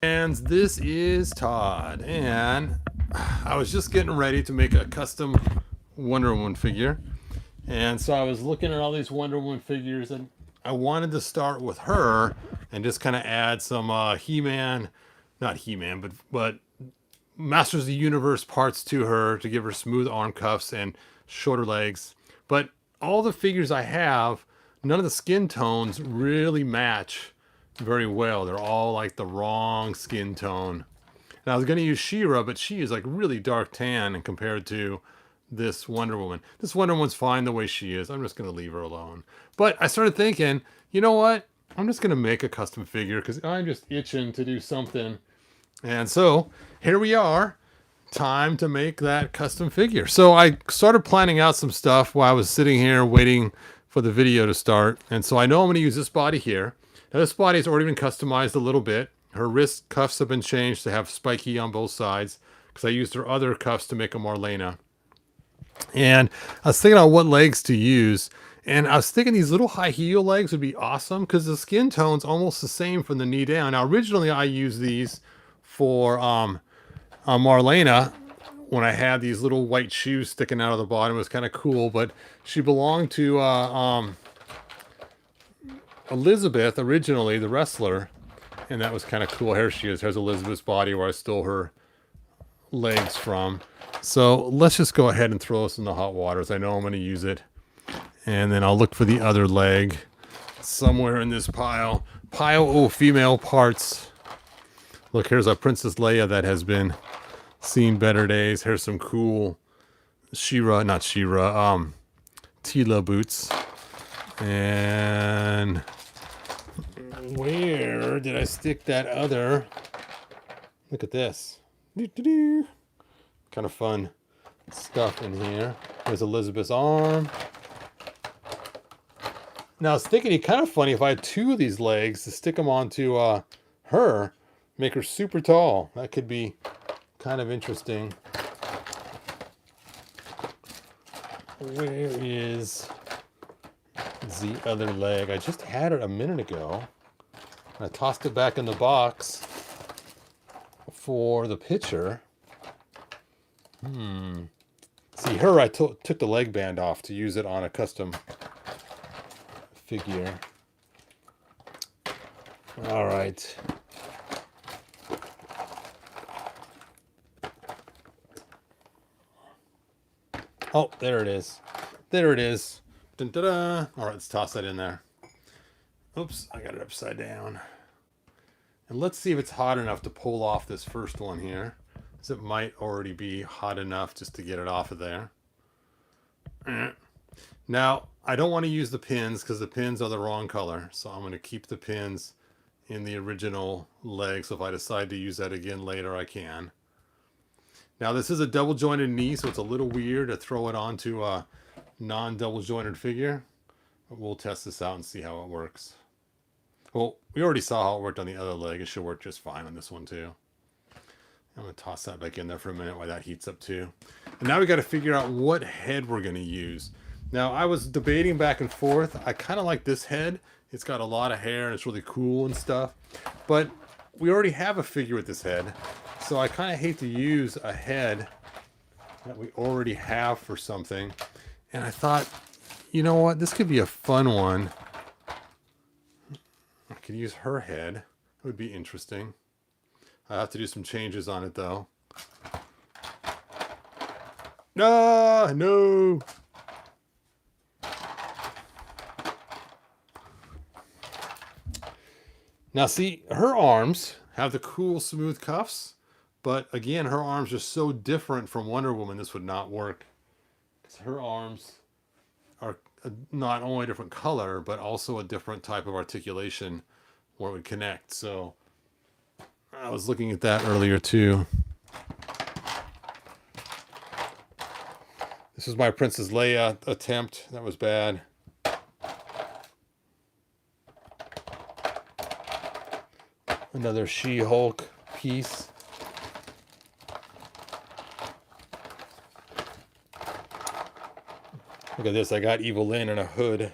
And this is Todd, and I was just getting ready to make a custom Wonder Woman figure, and so I was looking at all these Wonder Woman figures, and I wanted to start with her and just kind of add some He-Man, not He-Man, but Masters of the Universe parts to her to give her smooth arm cuffs and shorter legs. But all the figures I have, none of the skin tones really match very well. They're all like the wrong skin tone. And I was going to use She-Ra, but she is like really dark tan and compared to this Wonder Woman. This Wonder Woman's fine the way she is. I'm just going to leave her alone. But I started thinking, you know what? I'm just going to make a custom figure because I'm just itching to do something. And so here we are. Time to make that custom figure. So I started planning out some stuff while I was sitting here waiting for the video to start. And so I know I'm going to use this body here. Now this body has already been customized a little bit. Her wrist cuffs have been changed to have spiky on both sides because I used her other cuffs to make a Marlena. And I was thinking on what legs to use. And I was thinking these little high heel legs would be awesome because the skin tone's almost the same from the knee down. Now originally I used these for Marlena when I had these little white shoes sticking out of the bottom. It was kind of cool, but she belonged to Elizabeth originally, the wrestler, and that was kind of cool. Here she is. Here's Elizabeth's body where I stole her legs from. So let's just go ahead and throw this in the hot waters. I know I'm going to use it. And then I'll look for the other leg somewhere in this pile. Pile female parts. Look, here's a Princess Leia that has been seen better days. Here's some cool She-Ra, not She-Ra, Tila boots. And where did I stick that other? Look at this. Kind of fun stuff in here. There's Elizabeth's arm. Now I was thinking it'd be kind of funny if I had two of these legs to stick them onto her, make her super tall. That could be kind of interesting. Where is the other leg? I just had it a minute ago. I tossed it back in the box for the picture. See, her I took the leg band off to use it on a custom figure. All right. Oh, there it is. There it is. Dun, dun, dun. All right, let's toss that in there. Oops, I got it upside down. And let's see if it's hot enough to pull off this first one here. Because it might already be hot enough just to get it off of there. Now, I don't want to use the pins because the pins are the wrong color. So I'm going to keep the pins in the original leg. So if I decide to use that again later, I can. Now, this is a double jointed knee, so it's a little weird to throw it onto a non-double jointed figure. But we'll test this out and see how it works. Well, we already saw how it worked on the other leg. It should work just fine on this one too. I'm going to toss that back in there for a minute while that heats up too. And now we got to figure out what head we're going to use. Now, I was debating back and forth. I kind of like this head. It's got a lot of hair and it's really cool and stuff. But we already have a figure with this head. So I kind of hate to use a head that we already have for something. And I thought, you know what? This could be a fun one. I could use her head. It would be interesting. I have to do some changes on it though. No. Now see, her arms have the cool smooth cuffs, but again, her arms are so different from Wonder Woman, this would not work. Because her arms are not only a different color, but also a different type of articulation where it would connect. So I was looking at that earlier too. This was my Princess Leia attempt. That was bad. Another She-Hulk piece. Look at this. I got Evil Lynn in a hood.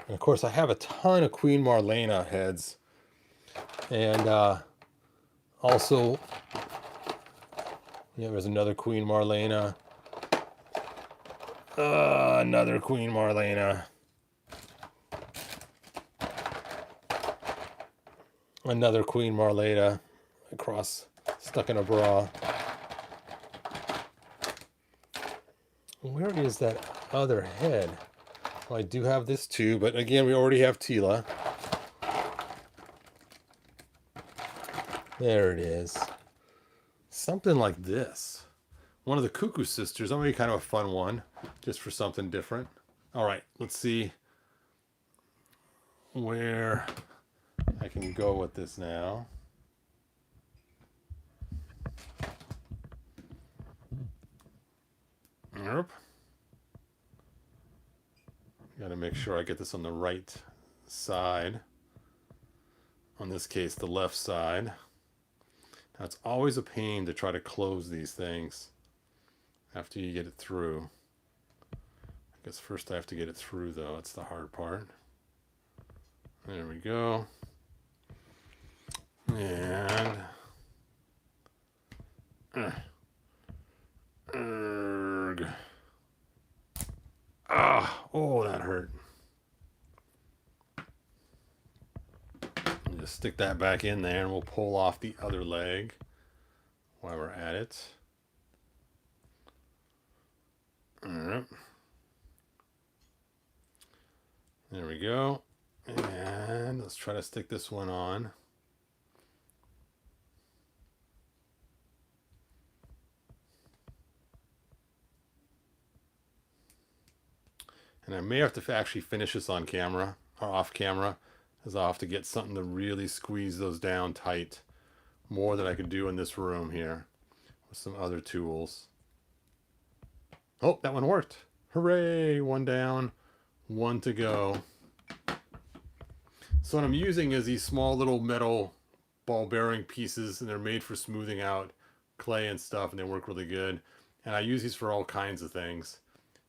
And of course, I have a ton of Queen Marlena heads. And also, yeah, there's another Queen Marlena. Another Queen Marlena. Another Queen Marlena across, stuck in a bra. Where is that other head? Well, I do have this too, but again, we already have Tila. There it is. Something like this. One of the Cuckoo Sisters. That might be kind of a fun one, just for something different. All right, let's see where I can go with this now. Nope. Got to make sure I get this on the right side. On this case, the left side. Now, it's always a pain to try to close these things after you get it through. I guess first I have to get it through, though. That's the hard part. There we go. And oh, that hurt. Just stick that back in there, and we'll pull off the other leg while we're at it. All right. There we go. And let's try to stick this one on. And I may have to actually finish this on camera or off camera, as I'll have to get something to really squeeze those down tight, more than I could do in this room here with some other tools. Oh, that one worked. Hooray! One down, one to go. So what I'm using is these small little metal ball bearing pieces, and they're made for smoothing out clay and stuff, and they work really good. And I use these for all kinds of things,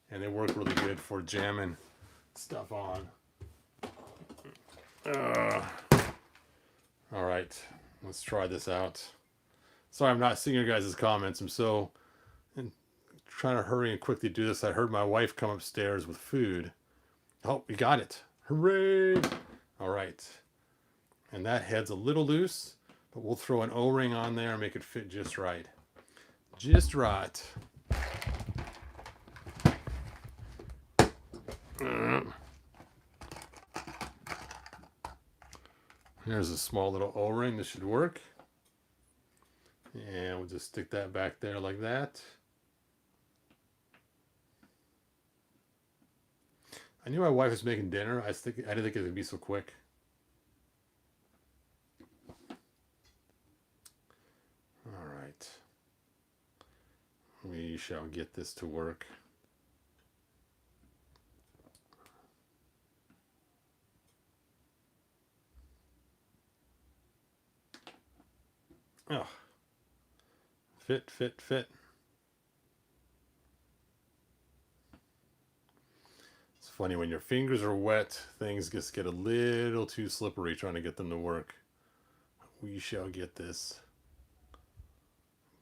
and they work really good for jamming stuff on. All right, let's try this out. Sorry, I'm not seeing your guys' comments. I'm so trying to hurry and quickly do this. I heard my wife come upstairs with food. Oh, we got it. Hooray! All right. And that head's a little loose, but we'll throw an O-ring on there and make it fit just right. Just right. Here's a small little O-ring. This should work. And we'll just stick that back there like that. I knew my wife was making dinner. I didn't think it would be so quick. All right. We shall get this to work. Oh. Fit, fit, fit. It's funny, when your fingers are wet, things just get a little too slippery trying to get them to work. We shall get this.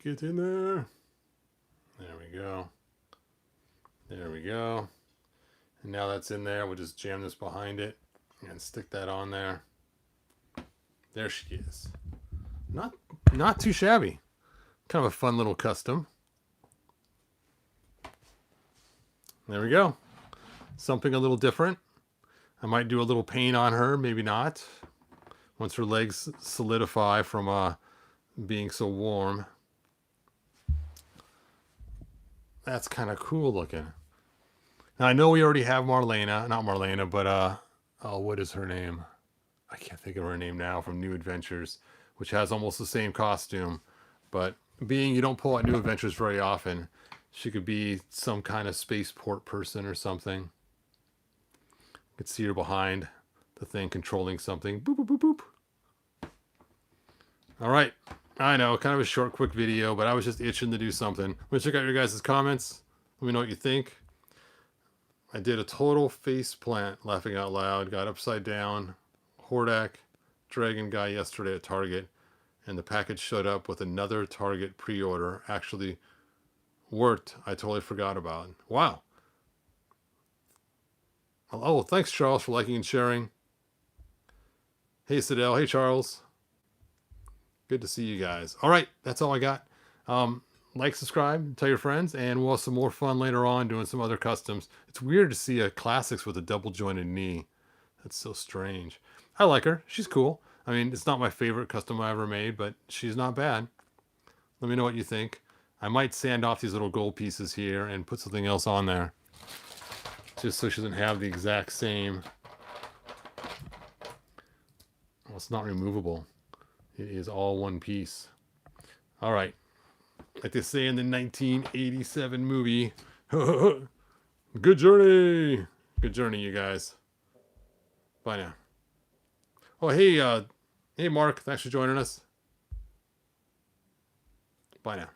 Get in there. There we go. There we go. And now that's in there, we'll just jam this behind it and stick that on there. There she is. Not too shabby. Kind of a fun little custom. There we go. Something a little different. I might do a little paint on her, maybe not. Once her legs solidify from being so warm. That's kind of cool looking. Now I know we already have Marlena, not Marlena, but oh, what is her name? I can't think of her name now, from New Adventures, which has almost the same costume. But being you don't pull out New Adventures very often, she could be some kind of spaceport person or something. You could see her behind the thing controlling something. Boop, boop, boop, boop. All right. I know, kind of a short, quick video, but I was just itching to do something. I'm going to check out your guys' comments. Let me know what you think. I did a total face plant, laughing out loud. Got upside down. Hordak Dragon guy yesterday at Target. And the package showed up with another Target pre-order. Actually worked. I totally forgot about it. Wow. Oh, thanks, Charles, for liking and sharing. Hey, Sidell. Hey, Charles. Good to see you guys. All right, that's all I got. Like, subscribe, tell your friends, and we'll have some more fun later on doing some other customs. It's weird to see a classics with a double jointed knee. That's so strange. I like her. She's cool. I mean, it's not my favorite custom I ever made, but she's not bad. Let me know what you think. I might sand off these little gold pieces here and put something else on there, just so she doesn't have the exact same. Well, it's not removable. It is all one piece. All right. Like they say in the 1987 movie. Good journey. Good journey, you guys. Bye now. Oh, hey, hey, Mark. Thanks for joining us. Bye now.